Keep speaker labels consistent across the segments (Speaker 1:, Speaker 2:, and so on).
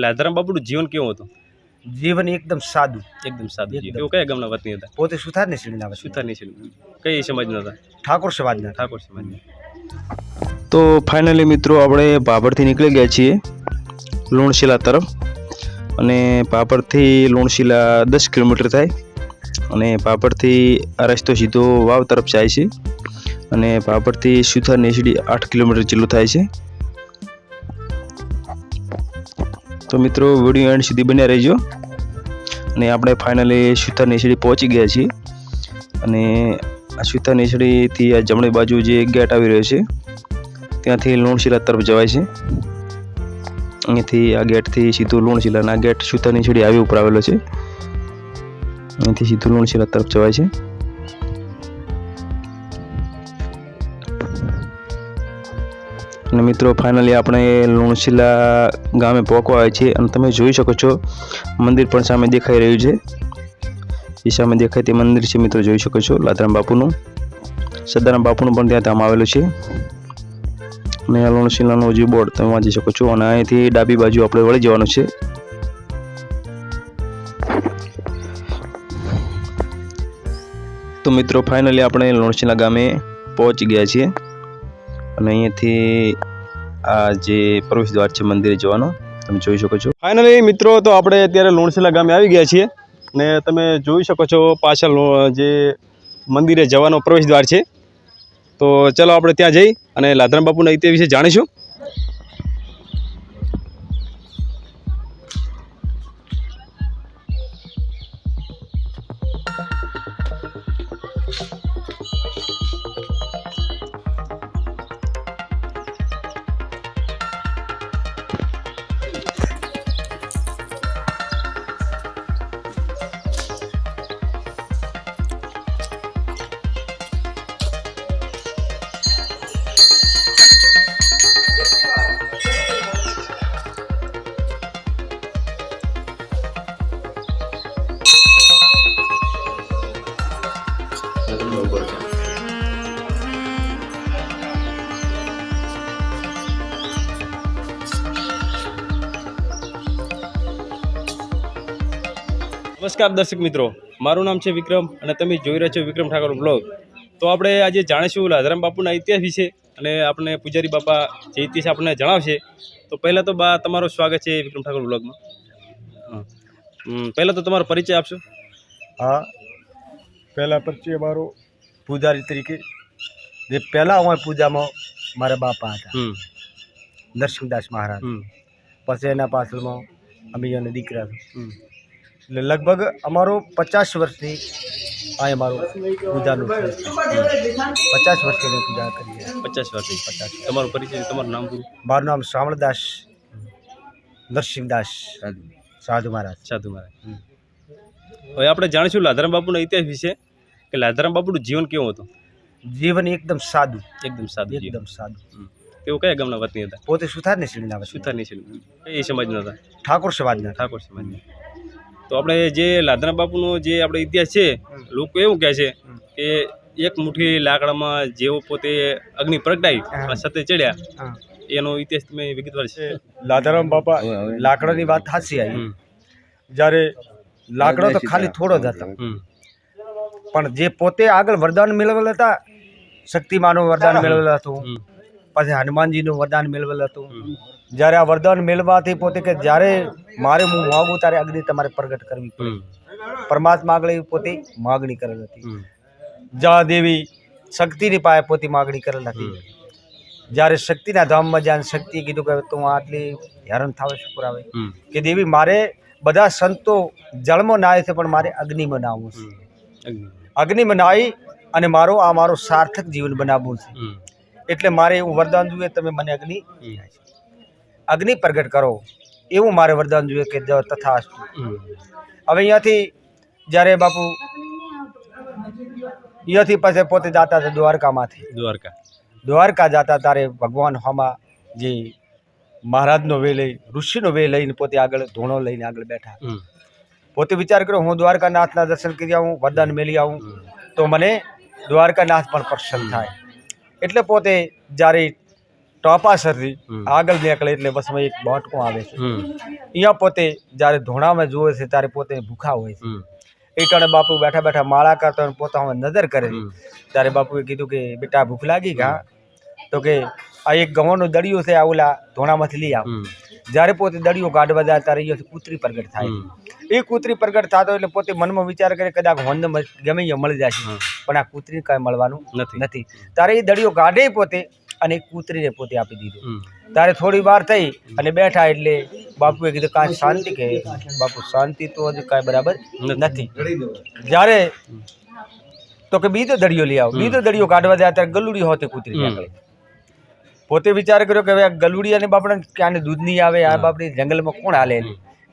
Speaker 1: લાધારામ બાપુનું જીવન કેવું હતું?
Speaker 2: જીવન એકદમ સાદું,
Speaker 1: એકદમ સાદું જીવન.
Speaker 2: એકદમ.
Speaker 1: એવું કયા ગામના વતની હતા?
Speaker 2: પોતે સુથારની શ્રેણીના વતની.
Speaker 1: સુથારની છે. કઈ સમાજના હતા?
Speaker 2: ઠાકોર સમાજના.
Speaker 1: ઠાકોર સમાજના. તો ફાઇનલી મિત્રો આપણે ભાભરથી નીકળી ગયા છીએ લુણશીલા તરફ, અને ભાભરથી લુણશીલા 10 કિલોમીટર થાય, અને ભાભરથી આ રસ્તો સીધો વાવ તરફ જાય છે, અને ભાભરથી સુથાર નેસડી 8 કિલોમીટર જેટલું થાય છે. તો મિત્રો વિડીયો એન્ડ સુધી બન્યા રહેજો. અને આપણે ફાઇનલી સુથાર નેસડી પહોંચી ગયા છીએ, અને આ સુથાર નેસડીથી આ જમણી બાજુ જે ગેટ આવી રહ્યો છે ત્યાંથી લુણશીલા તરફ જવાય છે. અહીંથી આ ગેટથી સીધું લુણશીલાના ગેટ સુથાર નેસડી આવી ઉપર આવેલો છે, અહીંથી સીધું લુણશીલા તરફ જવાય છે. અને મિત્રો ફાઇનલી આપણે લુણશીલા ગામે પહોંચવા આવ્યા છીએ, અને તમે જોઈ શકો છો મંદિર પણ સામે દેખાઈ રહ્યું છે. એ સામે દેખાય તે મંદિર છે મિત્રો, જોઈ શકો છો લાધારામ બાપુનું. સદારામ બાપુનું પણ ત્યાં ધામ આવેલું છે. અને આ લુણશીલાનો જે બોર્ડ તમે વાંચી શકો છો, અને અહીંથી ડાબી બાજુ આપણે વળી જવાનું છે. તો મિત્રો ફાઇનલી આપણે લુણશીલા ગામે પહોંચી ગયા છીએ, અને અહીંયાથી આ જે પ્રવેશ દ્વાર છે મંદિરે જવાનો તમે જોઈ શકો છો. ફાઇનલી મિત્રો તો આપણે અત્યારે લુણશીલા ગામે આવી ગયા છીએ, અને તમે જોઈ શકો છો પાછળ જે મંદિરે જવાનો પ્રવેશ દ્વાર છે. તો ચલો આપણે ત્યાં જઈ અને લાધારામ બાપુના ઇતિહાસ વિશે જાણીશું. નમસ્કાર દર્શક મિત્રો, મારું નામ છે વિક્રમ, અને તમે જોઈ રહ્યા છો વિક્રમ ઠાકોર બ્લોગ. તો આપણે આજે જાણીશું લાધારામ બાપુના ઇતિહાસ વિશે, અને આપણે પૂજારી બાપા જે ઇતિહાસ આપણને જણાવશે. તો પહેલાં તો બા તમારું સ્વાગત છે વિક્રમ ઠાકોર બ્લોગમાં. પહેલાં તો તમારો પરિચય આપશો.
Speaker 2: હા, પહેલા પરિચય મારો પૂજારી તરીકે. જે પહેલા અમારી પૂજામાં મારા બાપા હતા નરસિંહદાસ મહારાજ. પછી એના પાછળમાં અમે એને દીકરા હતા. એટલે લગભગ અમારો 50 વર્ષથી આ અમારું પૂજાનું છે. 50 વર્ષથી અમે પૂજા કરીએ.
Speaker 1: 50 વર્ષથી. 50. તમારો પરિચય, તમારું નામ પૂરું?
Speaker 2: મારું નામ શામળદાસ નરસિંહદાસ સાધુ મહારાજ.
Speaker 1: સાધુ મહારાજ. હવે આપણે જાણીશું લાધારામ બાપુના ઇતિહાસ વિશે, કે લાધારામ બાપુનું જીવન કેવું હતું?
Speaker 2: જીવન એકદમ સાદું,
Speaker 1: એકદમ સાદું.
Speaker 2: એકદમ સાદું.
Speaker 1: તેઓ કયા ગામના વતની હતા?
Speaker 2: પોતે સુથારની શ્રેણીના વતની.
Speaker 1: સુથારની છે. કઈ સમાજના હતા?
Speaker 2: ઠાકોર સમાજના.
Speaker 1: ઠાકોર સમાજના. તો આપણે જે લાધારામ બાપુનો જે આપણે ઇતિહાસ છે, લોકો એવું કહે છે કે એક મુઠ્ઠી લાકડામાં જેવો પોતે અગ્નિ પ્રગટાવી સતે ચડ્યા, એનો ઇતિહાસ તમે વિગતવાર છે.
Speaker 2: લાધારામ બાપા લાકડાની વાત સાચી આવી. જ્યારે લાકડો તો ખાલી થોડો જ હતો, પણ જે પોતે આગળ વરદાન મેળવેલ હતા, શક્તિમાનું વરદાન મેળવેલ હતું, પછી હનુમાનજીનું વરદાન મેળવેલ હતું. જ્યારે આ વરદાન મેળવવાથી પોતે કે જ્યારે મારે હું માગું ત્યારે અગ્નિ તમારે પ્રગટ કરવી પડે. પરમાત્મા આગળ પોતે માગણી કરેલ હતી. જા દેવી શક્તિની પાસે પોતે માગણી કરેલ હતી. જ્યારે શક્તિના ધામમાં જ્યાં શક્તિએ કીધું કે તું આટલી હેરાન થાવે શું કરાવે, કે દેવી મારે બધા સંતો જળમાં નાહે છે, પણ મારે અગ્નિમાં નાહવું છે. અગ્નિમાં નાહી અને મારો સાર્થક જીવન બનાવવું છે. એટલે મારે એવું વરદાન જોઈએ, તમે મને અગ્નિ પ્રગટ કરો, એવું મારે વરદાન જોઈએ કે તથાસ્તુ. હવે અહીંયાથી જ્યારે બાપુ અહીંયાથી પછી પોતે જતા હતા દ્વારકામાંથી. દ્વારકા જતા ત્યારે ભગવાન હમા જે મહારાજનો વે લઈ, ઋષિનો વે લઈને પોતે આગળ ધોણો લઈને આગળ બેઠા. પોતે વિચાર કર્યો હું દ્વારકાનાથના દર્શન કરી આવું, વરદાન મેળવી આવું, તો મને દ્વારકાનાથ પણ પ્રસન્ન થાય. એટલે પોતે જ્યારે ટોપાસરથી
Speaker 1: હમ.
Speaker 2: આગળ નીકળે એટલે બસમાં એક બોટકો આવે છે.
Speaker 1: હમ
Speaker 2: અહીંયા પોતે જ્યારે ધોણામાં જુએ છે ત્યારે પોતે ભૂખા હોય છે.
Speaker 1: હમ
Speaker 2: એ ટાણે બાપુ બેઠા બેઠા માળા કરતા હોય, પોતામાં નજર કરે છે.
Speaker 1: હમ.
Speaker 2: ત્યારે બાપુએ કીધું કે બેટા ભૂખ લાગી કા? તો કે આ એક ગવાનો દડિયો છે, આ ઓલા ધોણામાંથી લઈ આવ.
Speaker 1: હમ
Speaker 2: જ્યારે પોતે દડિયો કાઢવા જાય ત્યારે અહીંયાથી કૂતરી પ્રગટ થાય.
Speaker 1: હમ.
Speaker 2: એ કૂતરી પ્રગટ થતો એટલે પોતે મનમાં વિચાર કરે કદાચ હોંદ ગમે એ મળી જશે,
Speaker 1: હમ.
Speaker 2: પણ આ કૂતરી કાંઈ મળવાનું
Speaker 1: નથી.
Speaker 2: નથી. ત્યારે એ દડિયો કાઢે પોતે અને એ કૂતરીને પોતે આપી દીધો.
Speaker 1: હમ
Speaker 2: ત્યારે થોડી વાર થઈ અને બેઠા એટલે બાપુએ કીધું કાંઈ શાંતિ કે? બાપુ શાંતિ તો હજી કાંઈ બરાબર નથી. જ્યારે તો કે બીજો દડિયો લઈ આવો. બીજો દડિયો કાઢવા જાય ત્યારે ગલુડી હોતી કૂતરી નીકળે. પોતે વિચાર કર્યો કે હવે આ ગલુડી અને બાપડા ક્યાં દૂધ નહીં આવે, આ બાપડી જંગલમાં કોણ હાલે?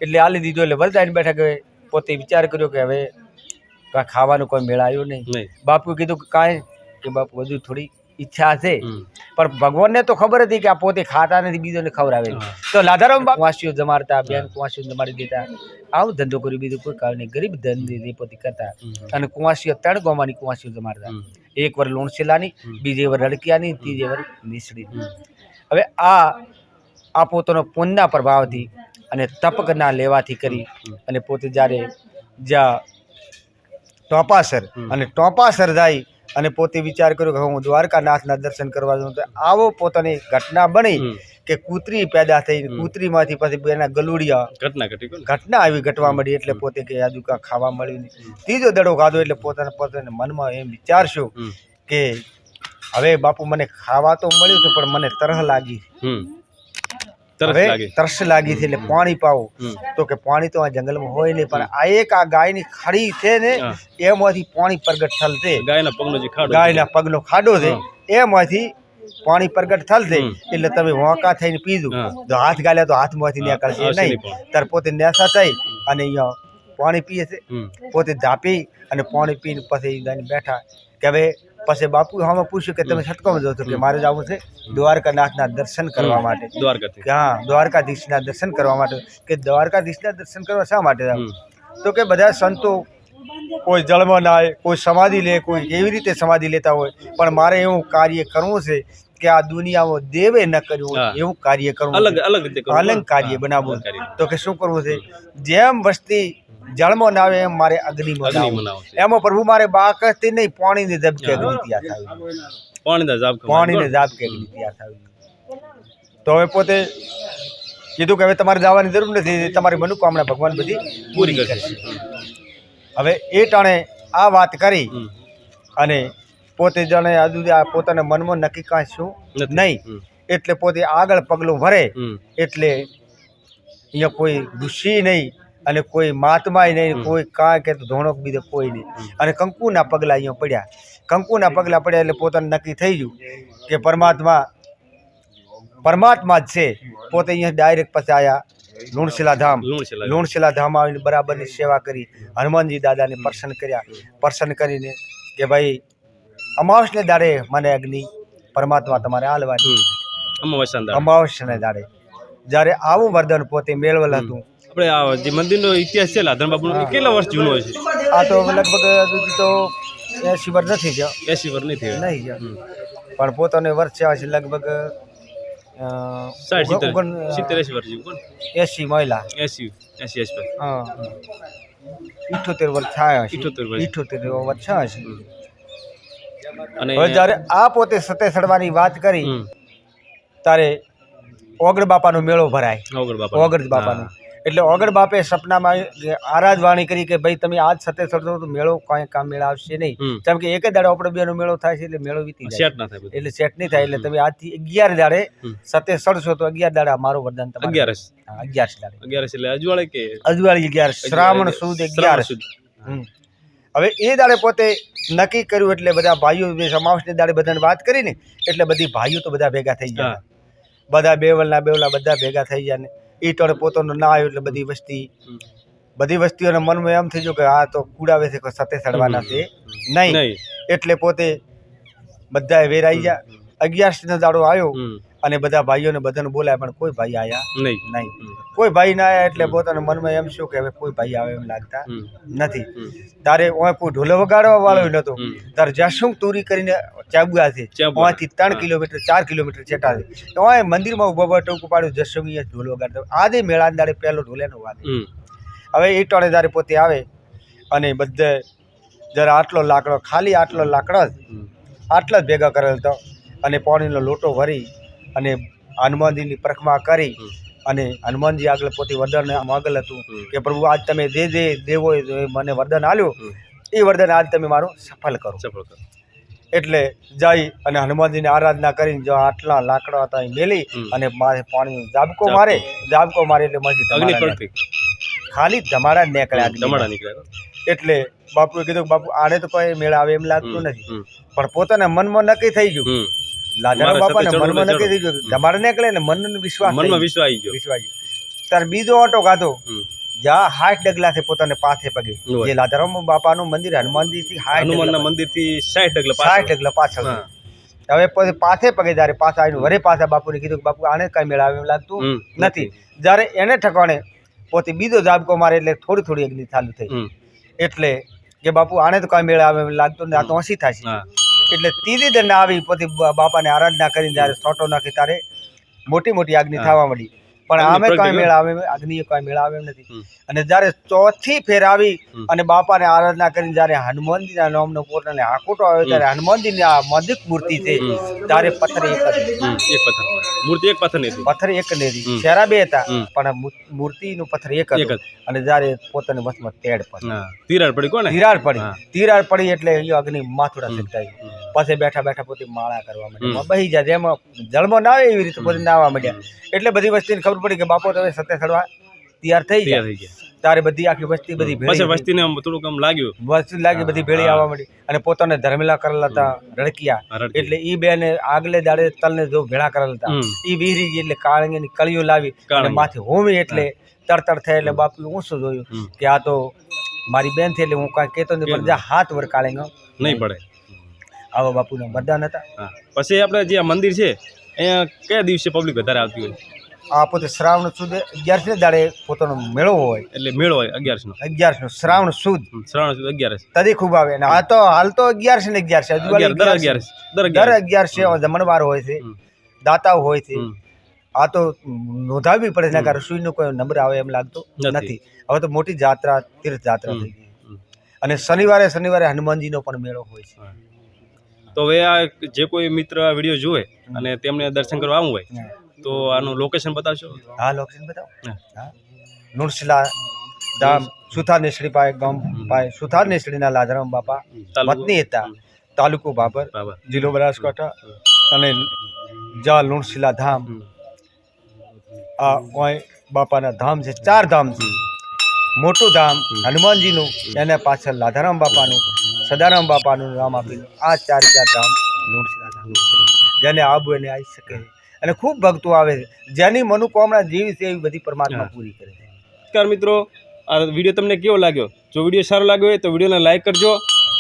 Speaker 2: એટલે હાલી દીધો. એટલે વરદાઈને બેઠા કે પોતે વિચાર કર્યો કે હવે કાંઈ ખાવાનું કોઈ મેળાયો નહીં.
Speaker 1: નહીં.
Speaker 2: બાપુએ કીધું કે કાંઈ કે બાપુ હજુ થોડી ઈચ્છા છે,
Speaker 1: હમ.
Speaker 2: પણ ભગવાનને તો ખબર હતી કે આ પોતે ખાતા નથી, બીજોને ખવડાવે.
Speaker 1: હા.
Speaker 2: તો લાધારામ બાપુ કુંવાસીઓ જમાડતા, બેન કુંવાસીઓ જમાડી દેતા. આવું ધંધો કર્યો, બીજું કોઈ કામ નહીં. ગરીબ ધંધે પોતે કરતા. અને કુંવાસીઓ 3 ગામની કુંવાસીઓ જમાડતા.
Speaker 1: હમ.
Speaker 2: એક વાર લોણસેલાની,
Speaker 1: હમ.
Speaker 2: બીજી વાર રડકિયાની, ત્રીજી વાર નીસડી.
Speaker 1: હમ.
Speaker 2: હવે આ પોતાનો પુણ્યના પ્રભાવથી અને તપકના લેવાથી કરી અને પોતે જ્યારે જ્યાં ટોપાસર અને ટોપાસર જાય અને પોતે વિચાર કર્યો કે હું દ્વારકાનાથના દર્શન કરવા જાઉં. તો આવો પોતાની ઘટના બની
Speaker 1: હમ.
Speaker 2: કે કૂતરી પેદા થઈ. કૂતરીમાંથી પછી એના ગલુડિયા
Speaker 1: ઘટના ઘટી કોને?
Speaker 2: ઘટના આવી ઘટવા મળી. એટલે પોતે કે આજુ કાંઈ ખાવા મળ્યું નહીં. ત્રીજો દડો ખાધો એટલે પોતાને મનમાં એમ વિચારશું
Speaker 1: હમ
Speaker 2: કે હવે બાપુ મને ખાવા તો મળ્યું છે પણ મને તરહ લાગી.
Speaker 1: હમ તરસ
Speaker 2: હવે
Speaker 1: લાગી.
Speaker 2: તરસ લાગી છે એટલે પાણી પાવું.
Speaker 1: હમ
Speaker 2: તો કે પાણી તો આ જંગલમાં હોય નહીં, પણ આ એક આ ગાયની ખડી છે ને
Speaker 1: હા.
Speaker 2: એમાંથી પાણી પ્રગટ થલશે.
Speaker 1: ગાયના પગનો જે ખાડો
Speaker 2: ગાયના પગનો ખાડો છે એમાંથી પાણી પ્રગટ થલશે.
Speaker 1: હમ.
Speaker 2: એટલે તમે વાંકા થઈને પીધું
Speaker 1: હા.
Speaker 2: તો હાથ ગાલ્યા તો હાથમાંથી
Speaker 1: હા,
Speaker 2: નીકળશે
Speaker 1: આવશે
Speaker 2: નહીં.
Speaker 1: નહીં પણ.
Speaker 2: ત્યારે પોતે નેસા થઈ અને અહીંયા પાણી પીએ છે.
Speaker 1: હમ
Speaker 2: પોતે ધાપી અને પાણી પીને પછી ગાઈને બેઠા કે હવે પછી બાપુ હામાં પૂછ્યું કે તમે છટકામાં જાઓ છો? કે મારે જવું છે દ્વારકાનાથના દર્શન કરવા માટે.
Speaker 1: દ્વારકાથી.
Speaker 2: કે હા, દ્વારકાધીશના દર્શન કરવા માટે. કે દ્વારકાધીશના દર્શન કરવા શા માટે જાવ?
Speaker 1: હમ
Speaker 2: તો કે બધા સંતો કોઈ જળમાં નાય, કોઈ સમાધિ લે, કોઈ એવી રીતે સમાધિ લેતા હોય, પણ મારે એવું કાર્ય કરવું છે કે આ દુનિયામાં દેવે ન કર્યું હોય
Speaker 1: હા.
Speaker 2: એવું કાર્ય કરવું
Speaker 1: અલગ
Speaker 2: છે.
Speaker 1: અલગ રીતે કરવું.
Speaker 2: અલગ કાર્ય બનાવવું.
Speaker 1: અલગ કાર્ય.
Speaker 2: તો કે શું કરવું છે? જેમ વસ્તી જળમાં ના આવે એમ મારે અગ્નિમાં
Speaker 1: અગ્નિ
Speaker 2: નાવું.
Speaker 1: મનાવો છે.
Speaker 2: એમાં પ્રભુ મારે બાકસથી નહીં, પાણીની ઝબકે અગ્નિ તૈયાર થવી.
Speaker 1: પાણીના જાપ કરવા.
Speaker 2: પાણીને ઝાપકે અગ્નિ તૈયાર થવી. તો હવે પોતે કીધું કે હવે તમારે જવાની જરૂર નથી, તમારી મનોકામના ભગવાન બધી
Speaker 1: પૂરી
Speaker 2: પૂરી
Speaker 1: કરશે.
Speaker 2: કરશે. હવે એ ટાણે આ વાત કરી
Speaker 1: હમ
Speaker 2: અને પોતે જાણે હજુ આ પોતાના મનમાં નક્કી કાંઈ શું
Speaker 1: નથી.
Speaker 2: નહીં.
Speaker 1: હમ
Speaker 2: એટલે પોતે આગળ પગલું ભરે.
Speaker 1: હમ
Speaker 2: એટલે અહીંયા કોઈ ઋષિ નહીં અને કોઈ મહાત્માય નહીં, કોઈ કાંઈ કે ધોણો બીજો કોઈ નહીં. અને કંકુના પગલાં અહીંયા પડ્યા. કંકુના પગલાં પડ્યા એટલે પોતાને નક્કી થઈ ગયું કે પરમાત્મા જ છે. પોતે અહીંયા ડાયરેક્ટ પછી આવ્યા લુણશીલા ધામ.
Speaker 1: લુણશીલા.
Speaker 2: લુણશીલા ધામ આવીને બરાબરની સેવા કરી. હનુમાનજી દાદાને પ્રસન્ન કર્યા. પ્રસન્ન કરીને કે ભાઈ અમાવસને દાડે મને અગ્નિ પરમાત્મા તમારે હાલવાની.
Speaker 1: અમાવસ્યાના દાડે.
Speaker 2: અમાવસ્યાને દાડે જ્યારે આવું વરદાન પોતે મેળવેલ હતું.
Speaker 1: આપણે આ જે મંદિરનો ઇતિહાસ છે લાધન બાપુનો, એ કેટલા વર્ષ જૂનો હોય છે?
Speaker 2: આ તો લગભગ હજુ તો 80 વર્ષ નથી થયા.
Speaker 1: 80 વર્ષ નહીં થયા.
Speaker 2: નહીં થયા. પણ પોતાને વર્ષ થયા છે લગભગ
Speaker 1: 60 70 80 વર્ષ જેવું કોણ?
Speaker 2: 80 મહિલા.
Speaker 1: 80 આસપાસ.
Speaker 2: હા 78 વર્ષ થયા છે.
Speaker 1: 78 વર્ષ.
Speaker 2: 78 વર્ષ થયા છે.
Speaker 1: અને
Speaker 2: હવે જ્યારે આ પોતે સતે સડવાની વાત કરી
Speaker 1: હમ
Speaker 2: ત્યારે ઓગળ બાપાનો મેળો ભરાય.
Speaker 1: ઓગળ બાપા.
Speaker 2: ઓગળ બાપાનો એટલે ઓગળ બાપે સપનામાં આરાધવાણી કરી કે ભાઈ તમે આજ સતે સડશો તો મેળો કાંઈ કામ મેળા આવશે નહીં. કેમ કે એક જ દાડે આપણે બેનો મેળો થાય છે એટલે મેળો વીતી જાય.
Speaker 1: સેટ ના થાય બધું.
Speaker 2: એટલે સેટ નહીં થાય. એટલે તમે આજથી 11 દાડે સતે સડશો તો 11 દાડા મારું વરદાન તમારે.
Speaker 1: 11
Speaker 2: હા, 11 દાડે
Speaker 1: 11 એટલે અજવાળે કે
Speaker 2: અજવાળી 11 શ્રાવણ સુદ 11
Speaker 1: સુધી.
Speaker 2: હમ. હવે એ દાડે પોતે નક્કી કર્યું એટલે બધા ભાઈઓ સમાવેશને દાડે બધાને વાત કરીને એટલે બધી ભાઈઓ તો બધા ભેગા થઈ ગયા. બધા બેવલના બેવલા બધા ભેગા થઈ ગયા ને એ ટોળે પોતાનો ના આવ્યો એટલે બધી વસ્તીઓના મનમાં એમ થઈ ગયું કે આ તો કુડાવે છે કે સતે સડવાના છે નહીં. એટલે પોતે બધા વેરાઈ ગયા. 11 નો દાડો આવ્યો અને બધા ભાઈઓને બધાને બોલાય પણ કોઈ ભાઈ આયા
Speaker 3: નહીં.
Speaker 2: નહીં. કોઈ ભાઈ ના આયા એટલે પોતાના મનમાં એમ શું કે હવે કોઈ ભાઈ આવે એમ લાગતા નથી. તારે ઓય કોઈ ઢોલો વગાડવા વાળો નતો. તારે જાસું તુરી કરીને ચાબુઆ છે ઓયથી 3 કિલોમીટર 4 કિલોમીટર છેટા છે ઓય મંદિરમાં ઉભો ઉભો ટોકું પાડ્યું જસુમિયા ઢોલ વગાડતો આદે મેળા દાડે પહેલો ઢોલેનો વાગે. હવે એ ટોળે દાડે પોતે આવે અને બધે જરા આટલો લાકડો ખાલી આટલો લાકડો જ આટલા જ ભેગા કરેલ હતો અને પાણીનો લોટો ભરી અને હનુમાનજીની પરખમા કરી અને હનુમાનજી આગળ પોતે વરદાન માગેલ હતું કે પ્રભુ આજ તમે જે જે દેવો મને વરદાન આલ્યું એ વરદાન આજ તમે મારું સફળ કરો. એટલે જઈ અને હનુમાનજીની આરાધના કરીને જો આટલા લાકડા હતા એ મેલી અને મારે પાણી જાબકો મારે એટલે માંથી ખાલી ધમાડા નીકળ્યા. એટલે બાપુએ કીધું બાપુ આને તો કોઈ મેળ આવે એમ લાગતું નથી પણ પોતાના મનમાં નક્કી થઈ ગયું. લાધારામ બાપાને મનમાં નક્કી થઈ ગયું ધમાડા નીકળે ને મનનો વિશ્વાસ આવી ગયો. ત્યારે બીજો ઓટો કાઢો જ્યાં 60 ડગલાથી પોતાને પાથે પગે જે લાધારામ બાપાનું મંદિર હનુમાનજી થી 60 ડગલા પાછળ. હવે પછી પાથે પગે જયારે પાછા આવીને વરે પાછા બાપુને કીધું કે બાપુ આને કઈ મેળાવે એમ લાગતું નથી. જયારે એને ઠકાણે પોતે બીજો જાબકો મારે એટલે થોડી થોડી અગ્નિ ચાલુ થઈ. એટલે કે બાપુ આને તો કઈ મેળાવે એમ લાગતું ને આ તો હસી થશે. એટલે ત્રીજી દંડ આવી પોતે બાપાને આરાધના કરીને જયારે સોટો નાખી ત્યારે મોટી મોટી અગ્નિ થવા મળી. પણ આમે કઈ મેળ આવે અગ્નિ કઈ મેળ આવે એમ નથી. અને જયારે ચોથી ફેર આવી અને બાપાને આરાધના કરીને જયારે હનુમાનજીના નામનો પોતાને હાકોટો આવ્યો ત્યારે હનુમાનજીની આ મદિક મૂર્તિ છે ત્યારે પથ્થર એક નથી શેરા બે હતા પણ મૂર્તિનું પથ્થર એક હતું. અને જયારે પોતાને વચમાં તિરાડ પડી એટલે એ અગ્નિ માથુડા સકતાઈ પાસે બેઠા બેઠા પોતે માળા કરવા માંડ્યા બહી જાય જેમાં જળમાં ના આવે એવી રીતે પોતે નાવા માંડ્યા. એટલે બધી વસ્તીને ખબર પડી કે બાપો તમે સત્ય ચડવા તૈયાર થઈ ગયા. ત્યારે બધી આખી વસ્તી બધી વસ્તી લાગી બધી ભેળી આવવા માંડી અને પોતાને ધર્મેલા કરેલા હતા રડકિયા. એટલે ઈ બેને આગલે દાડે તલને જો ભેળા કરેલા હતા ઈ વીરી ગઈ એટલે કાળંગીની કળીઓ લાવી અને માથે હોમી એટલે તરતર થાય. એટલે બાપુ હું શું જોયું કે આ તો મારી બેન થી એટલે હું કાંઈ કહેતો નથી પણ જ્યાં હાથ વર કાળેંગો નહીં પડે. આવા બાપુના વરદાન હતા.
Speaker 3: પછી આપણે જે મંદિર છે અહીંયા કયા દિવસે પબ્લિક વધારે આવતી હોય?
Speaker 2: આ પોતે શ્રાવણ સુદ 11 દાડે પોતાનો મેળો હોય એટલે મેળો હોય 11 શ્રાવણ સુદ 11 તદી ખૂબ આવે. આ તો હાલ તો 11 ને 11 દર 11 જમણવાર હોય છે દાતાઓ હોય છે. આ તો નોંધાવવી પડે ને કારણ રસોઈનો કોઈ નંબર આવે એમ લાગતો નથી. હવે તો મોટી જાત્રા તીર્થ જાત્રા થઈ ગઈ. અને શનિવારે હનુમાનજીનો પણ મેળો હોય છે.
Speaker 3: તો હવે આ જે કોઈ મિત્ર આ વિડીયો જુએ અને તેમને દર્શન કરવા આવવું હોય તો આનું લોકેશન બતાવશો?
Speaker 2: હા લોકેશન બતાવો. હા નુરશીલા ધામ સુથાર નેસડી પાસે ગામ પાસે સુથાર નેસડીના લાધારામ બાપા વતની હતા તાલુકો બાબર જિલ્લો બનાસકાંઠા. અને જા લુણશીલા ધામ આ ઓય બાપાના ધામ છે 4 ધામ છે. મોટું ધામ હનુમાનજીનું એને પાછળ લાધારામ બાપાનું સદારામ બાપાનું નામ આપેલું. આ 4 ધામ લુણશીલા ધામ જેને આબુ એને આવી શકે અને ખૂબ ભક્તો આવે છે. જેની મનોકામના જેવી છે એવી બધી પરમાત્મા પૂરી કરે છે.
Speaker 3: નમસ્કાર મિત્રો, આ વિડીયો તમને કેવો લાગ્યો? જો વિડીયો સારો લાગ્યો હોય તો વિડીયોને લાઈક કરજો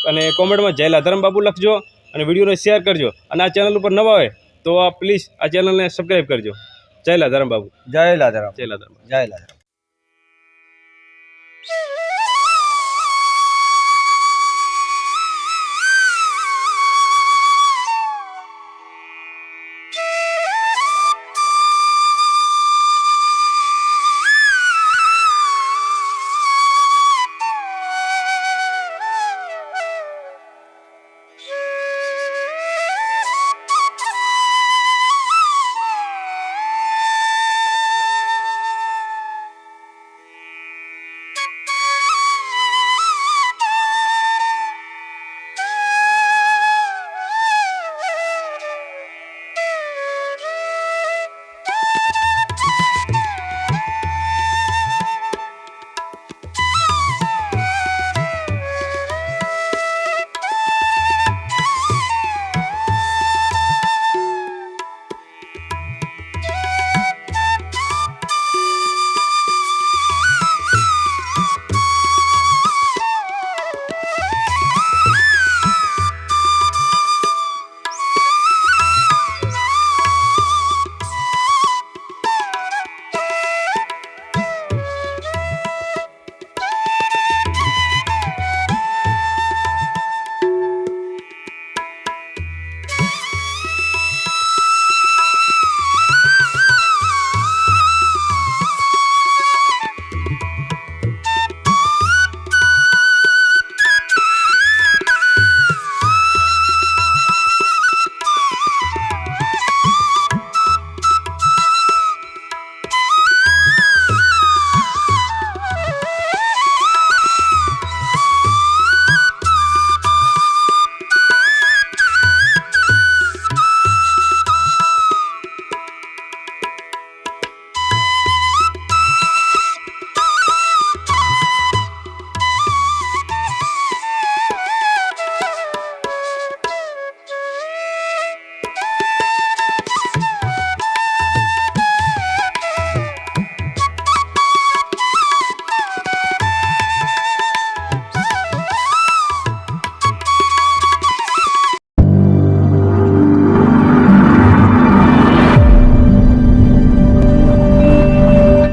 Speaker 3: અને કોમેન્ટમાં જય લાધારામ બાપુ લખજો અને વિડીયોને શેર કરજો. અને આ ચેનલ ઉપર નવા હોય તો પ્લીઝ આ ચેનલને સબસ્ક્રાઈબ કરજો. જય લાધારામ બાપુ.
Speaker 2: જય લાધારામ.
Speaker 3: જય લાધારામ.
Speaker 2: જય લાધારામ.